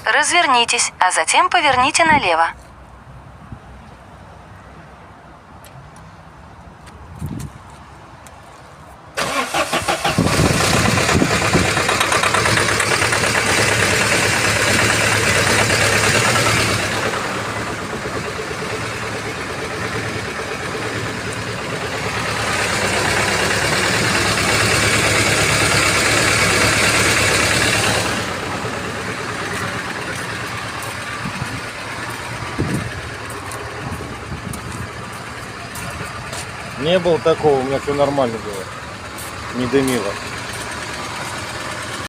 Развернитесь, а затем поверните налево. Не было такого, у меня все нормально было. Не дымило.